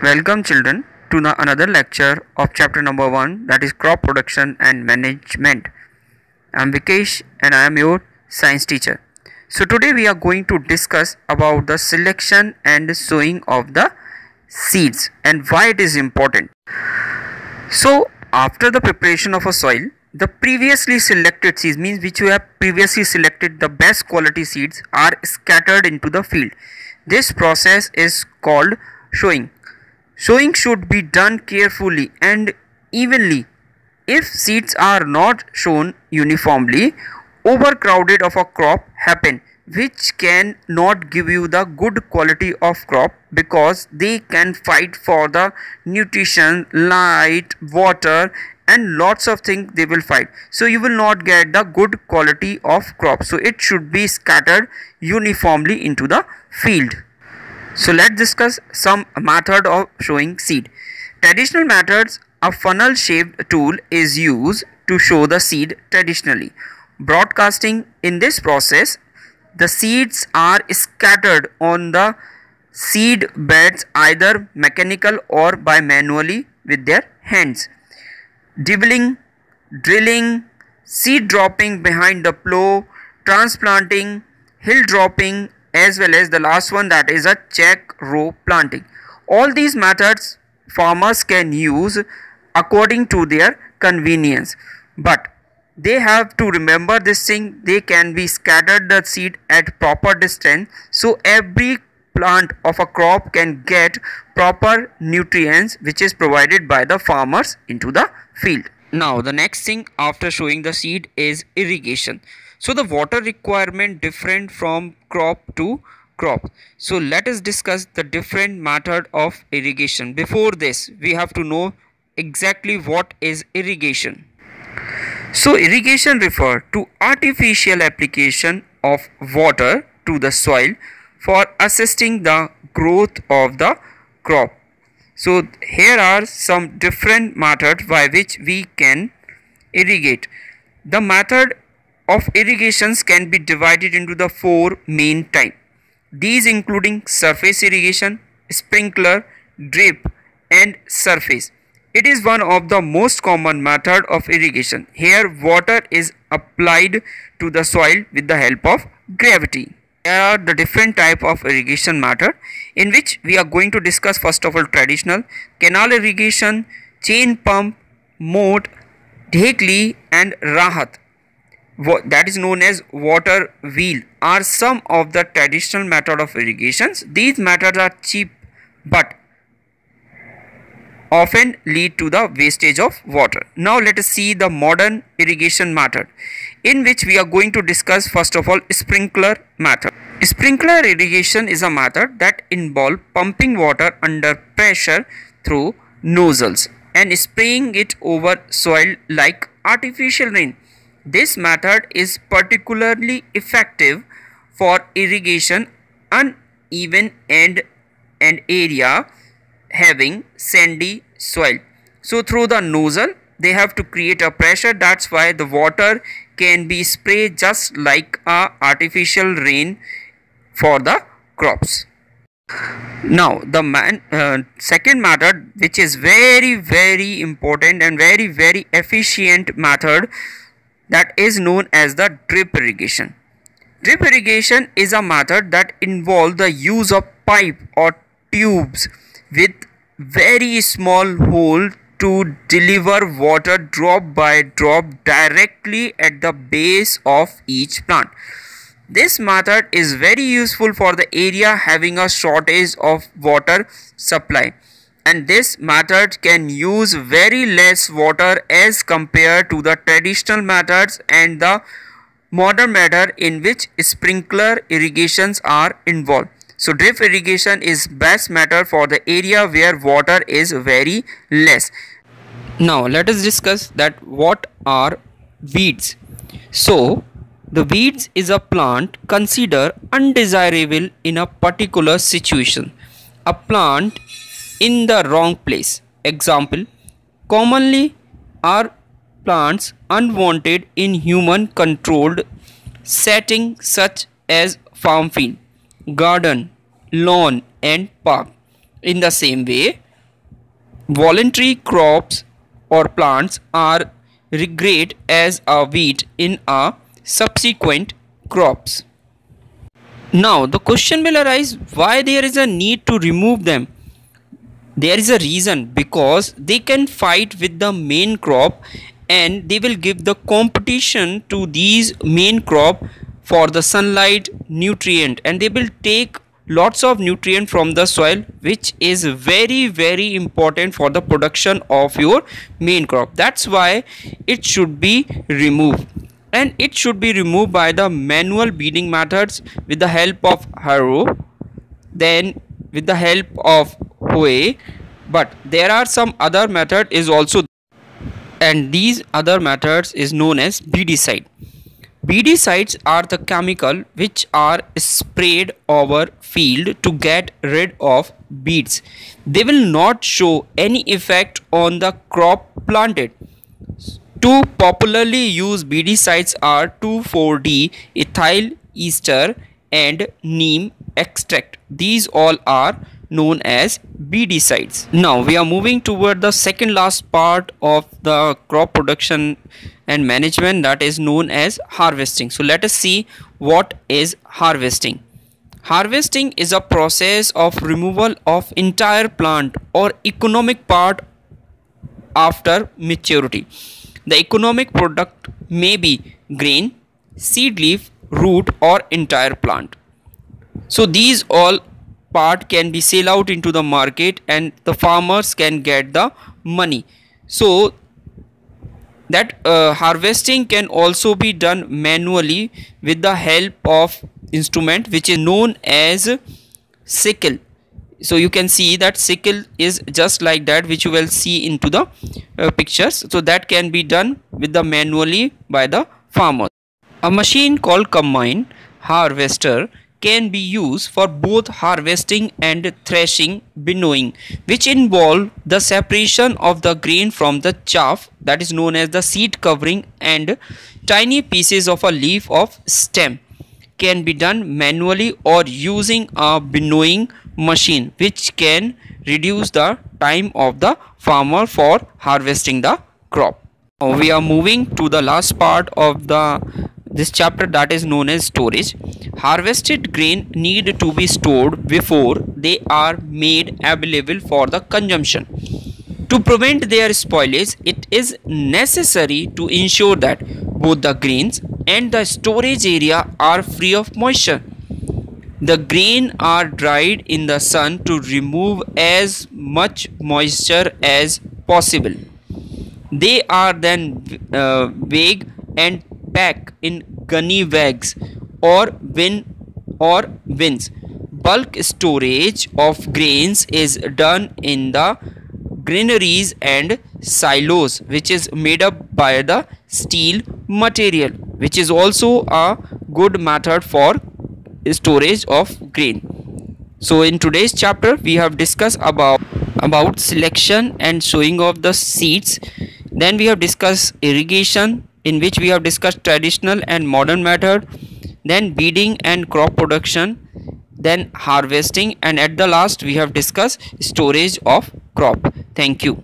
Welcome children to another lecture of chapter number 1, that is crop production and management. I am Vikesh and I am your science teacher. So today we are going to discuss about the selection and sowing of the seeds and why it is important. So after the preparation of a soil, the previously selected seeds, means which you have previously selected the best quality seeds, are scattered into the field. This process is called sowing. Sowing should be done carefully and evenly. If seeds are not sown uniformly, overcrowded of a crop happen, which can not give you the good quality of crop because they can fight for the nutrition, light, water and lots of things they will fight. So you will not get the good quality of crop. So it should be scattered uniformly into the field. So let's discuss some method of sowing seed. Traditional methods, a funnel shaped tool is used to sow the seed traditionally. Broadcasting, in this process, the seeds are scattered on the seed beds either mechanical or by manually with their hands. Dibbling, drilling, seed dropping behind the plow, transplanting, hill dropping, as well as the last one, that is a check row planting. All these methods farmers can use according to their convenience, but they have to remember this thing: they can be scattered the seed at proper distance, so every plant of a crop can get proper nutrients which is provided by the farmers into the field. Now the next thing after sowing the seed is irrigation. So the water requirement different from crop to crop. So let us discuss the different method of irrigation. Before this, we have to know exactly what is irrigation. So irrigation refer to artificial application of water to the soil for assisting the growth of the crop. So here are some different methods by which we can irrigate. The method of irrigations can be divided into the four main types. These including surface irrigation, sprinkler, drip and surface. It is one of the most common method of irrigation. Here water is applied to the soil with the help of gravity. There are the different type of irrigation method in which we are going to discuss. First of all, traditional, canal irrigation, chain pump, moat, dhekli and rahat, that is known as water wheel, are some of the traditional method of irrigations. These methods are cheap but often lead to the wastage of water. Now let us see the modern irrigation method, in which we are going to discuss first of all sprinkler method. Sprinkler irrigation is a method that involves pumping water under pressure through nozzles and spraying it over soil like artificial rain. This method is particularly effective for irrigation uneven and area having sandy soil. So through the nozzle they have to create a pressure, that's why the water can be sprayed just like a artificial rain for the crops. Now the second method, which is very important and very efficient method, that is known as the drip irrigation. Drip irrigation is a method that involves the use of pipe or tubes with very small hole to deliver water drop by drop directly at the base of each plant. This method is very useful for the area having a shortage of water supply, and this method can use very less water as compared to the traditional methods and the modern method in which sprinkler irrigations are involved. So drip irrigation is best method for the area where water is very less. Now let us discuss that what are weeds. So the weeds is a plant considered undesirable in a particular situation. A plant in the wrong place. Example, commonly are plants unwanted in human controlled setting such as farm field, garden, lawn and park. In the same way, Voluntary crops or plants are regraded as a weed in a subsequent crops. Now the question will arise, why there is a need to remove them? There is a reason, because they can fight with the main crop and they will give the competition to these main crop for the sunlight, nutrient, and they will take lots of nutrient from the soil, which is very important for the production of your main crop. That's why it should be removed, and it should be removed by the manual weeding methods with the help of harrow, then with the help of hoe. But there are some other method is also, and these other methods is known as weedicide. Weedicides are the chemical which are sprayed over field to get rid of weeds. They will not show any effect on the crop planted. Two popularly used weedicides are 2,4-D ethyl ester and neem extract. These all are known as weedicides. Now we are moving toward the second last part of the crop production and management, that is known as harvesting. So let us see what is harvesting. Harvesting is a process of removal of entire plant or economic part after maturity. The economic product may be grain, seed leaf, root, or entire plant. So these all part can be sold out into the market and the farmers can get the money. So that harvesting can also be done manually with the help of instrument which is known as sickle. So you can see that sickle is just like that, which you will see into the pictures. So that can be done with the manually by the farmer. A machine called combine harvester can be used for both harvesting and threshing, winnowing, which involve the separation of the grain from the chaff, that is known as the seed covering, and tiny pieces of a leaf of stem can be done manually or using a winnowing machine, which can reduce the time of the farmer for harvesting the crop. Now we are moving to the last part of this chapter, that is known as storage. Harvested grain need to be stored before they are made available for the consumption. To prevent their spoilage, it is necessary to ensure that both the grains and the storage area are free of moisture. The grain are dried in the sun to remove as much moisture as possible. They are then weighed and packed in gunny bags or bins. Bulk storage of grains is done in the granaries and silos, which is made up by the steel material, which is also a good method for storage of grain. So in today's chapter we have discussed about selection and sowing of the seeds. Then we have discussed irrigation, in which we have discussed traditional and modern method, then weeding and crop production, then harvesting, and at the last we have discussed storage of crop. Thank you.